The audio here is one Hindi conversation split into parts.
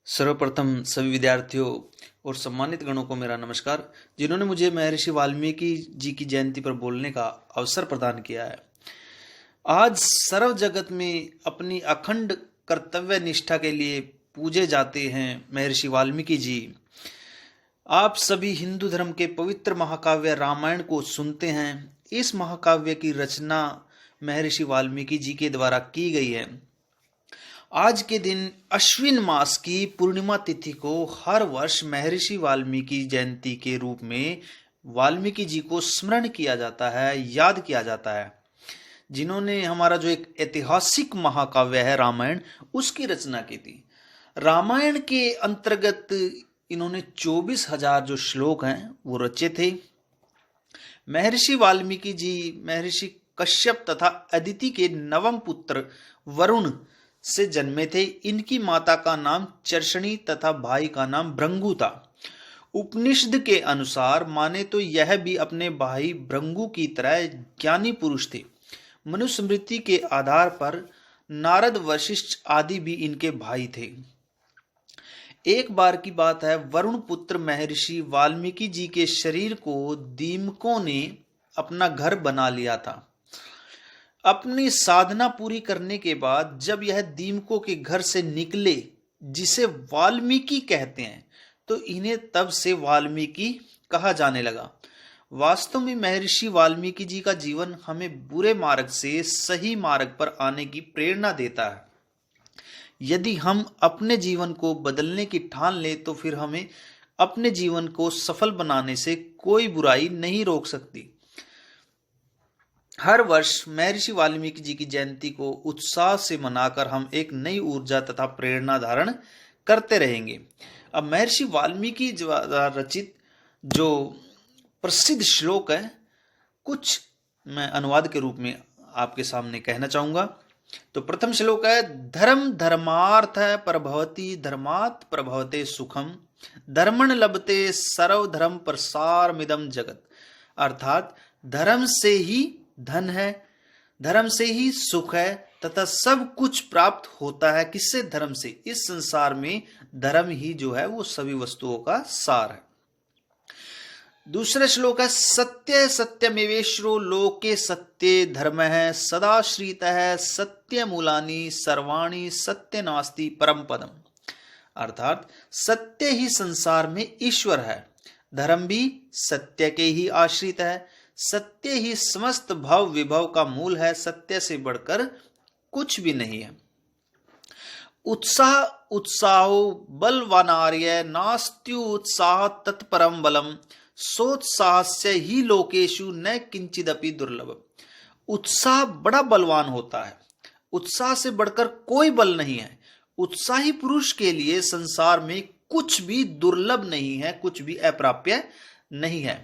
सर्वप्रथम सभी विद्यार्थियों और सम्मानित गणों को मेरा नमस्कार, जिन्होंने मुझे महर्षि वाल्मीकि जी की जयंती पर बोलने का अवसर प्रदान किया है। आज सर्व जगत में अपनी अखंड कर्तव्य निष्ठा के लिए पूजे जाते हैं महर्षि वाल्मीकि जी। आप सभी हिंदू धर्म के पवित्र महाकाव्य रामायण को सुनते हैं। इस महाकाव्य की रचना महर्षि वाल्मीकि जी के द्वारा की गई है। आज के दिन अश्विन मास की पूर्णिमा तिथि को हर वर्ष महर्षि वाल्मीकि जयंती के रूप में वाल्मीकि जी को स्मरण किया जाता है, याद किया जाता है, जिन्होंने हमारा जो एक ऐतिहासिक महाकाव्य है रामायण, उसकी रचना की थी। रामायण के अंतर्गत इन्होंने 24,000 जो श्लोक हैं वो रचे थे। महर्षि वाल्मीकि जी महर्षि कश्यप तथा अदिति के नवम पुत्र वरुण से जन्मे थे। इनकी माता का नाम चर्षणी तथा भाई का नाम भृंगु था। उपनिषद के अनुसार माने तो यह भी अपने भाई भृंगु की तरह ज्ञानी पुरुष थे। मनुस्मृति के आधार पर नारद, वशिष्ठ आदि भी इनके भाई थे। एक बार की बात है, वरुण पुत्र महर्षि वाल्मीकि जी के शरीर को दीमकों ने अपना घर बना लिया था। अपनी साधना पूरी करने के बाद जब यह दीमकों के घर से निकले, जिसे वाल्मीकि कहते हैं, तो इन्हें तब से वाल्मीकि कहा जाने लगा। वास्तव में महर्षि वाल्मीकि जी का जीवन हमें बुरे मार्ग से सही मार्ग पर आने की प्रेरणा देता है। यदि हम अपने जीवन को बदलने की ठान लें तो फिर हमें अपने जीवन को सफल बनाने से कोई बुराई नहीं रोक सकती। हर वर्ष महर्षि वाल्मीकि जी की जयंती को उत्साह से मनाकर हम एक नई ऊर्जा तथा प्रेरणा धारण करते रहेंगे। अब महर्षि वाल्मीकि द्वारा रचित जो प्रसिद्ध श्लोक है, कुछ मैं अनुवाद के रूप में आपके सामने कहना चाहूंगा। तो प्रथम श्लोक है, धर्म धर्मार्थ प्रभवति धर्मात् प्रभवते सुखम धर्मण लभते सर्वधर्म प्रसार मिदम जगत। अर्थात धर्म से ही धन है, धर्म से ही सुख है तथा सब कुछ प्राप्त होता है। किससे? धर्म से। इस संसार में धर्म ही जो है वो सभी वस्तुओं का सार है। दूसरा श्लोक है, सत्य सत्यमेवेश्वरो लोके सत्ये धर्म है सदाश्रित है सत्य मूलानि सर्वाणि सत्य नास्ति परम पदम। अर्थात सत्य ही संसार में ईश्वर है, धर्म भी सत्य के ही आश्रित है, सत्य ही समस्त भव विभव का मूल है, सत्य से बढ़कर कुछ भी नहीं है। उत्साह उत्साहो बलवानार्य नास्त्यु उत्साह तत्परम बलम सोत्साहस्य ही लोकेशु न किंचिदपि दुर्लभ। उत्साह बड़ा बलवान होता है, उत्साह से बढ़कर कोई बल नहीं है। उत्साही पुरुष के लिए संसार में कुछ भी दुर्लभ नहीं है, कुछ भी अप्राप्य नहीं है।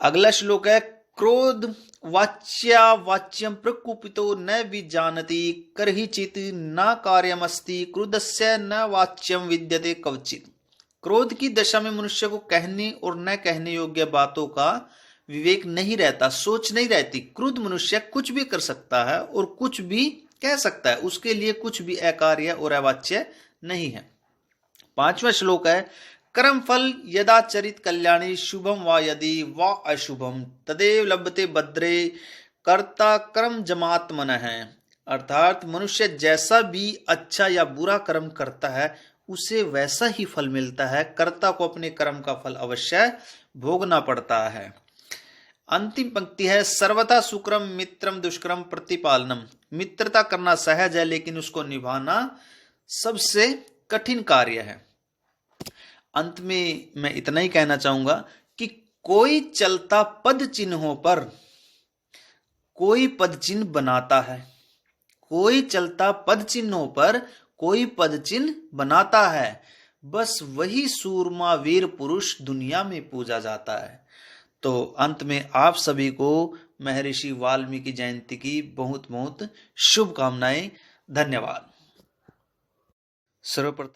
अगला श्लोक है, क्रोध वाच्या वाच्यम प्रकुपितो न विजानति करहिचित न कार्यमस्ति क्रुद्धस्य न वाच्यम विद्यते कवचित। क्रोध की दशा में मनुष्य को कहने और न कहने योग्य बातों का विवेक नहीं रहता, सोच नहीं रहती। क्रुद्ध मनुष्य कुछ भी कर सकता है और कुछ भी कह सकता है, उसके लिए कुछ भी अकार्य और अवाच्य नहीं है। पांचवा श्लोक है, कर्म फल यदा चरित कल्याणी शुभम वा यदि वा अशुभम तदेव लभते भद्रे कर्ता कर्म जमात्मन है। अर्थात मनुष्य जैसा भी अच्छा या बुरा कर्म करता है उसे वैसा ही फल मिलता है। कर्ता को अपने कर्म का फल अवश्य भोगना पड़ता है। अंतिम पंक्ति है, सर्वथा सुक्रम मित्रम दुष्कर्म प्रतिपालनम। मित्रता करना सहज है लेकिन उसको निभाना सबसे कठिन कार्य है। अंत में मैं इतना ही कहना चाहूंगा कि कोई चलता पद चिन्हों पर कोई पद चिन्ह बनाता है, कोई चलता पद चिन्हों पर कोई पद चिन्ह बनाता है। बस वही सूरमा वीर पुरुष दुनिया में पूजा जाता है। तो अंत में आप सभी को महर्षि वाल्मीकि जयंती की बहुत बहुत शुभकामनाएं। धन्यवाद। सर्वप्रथम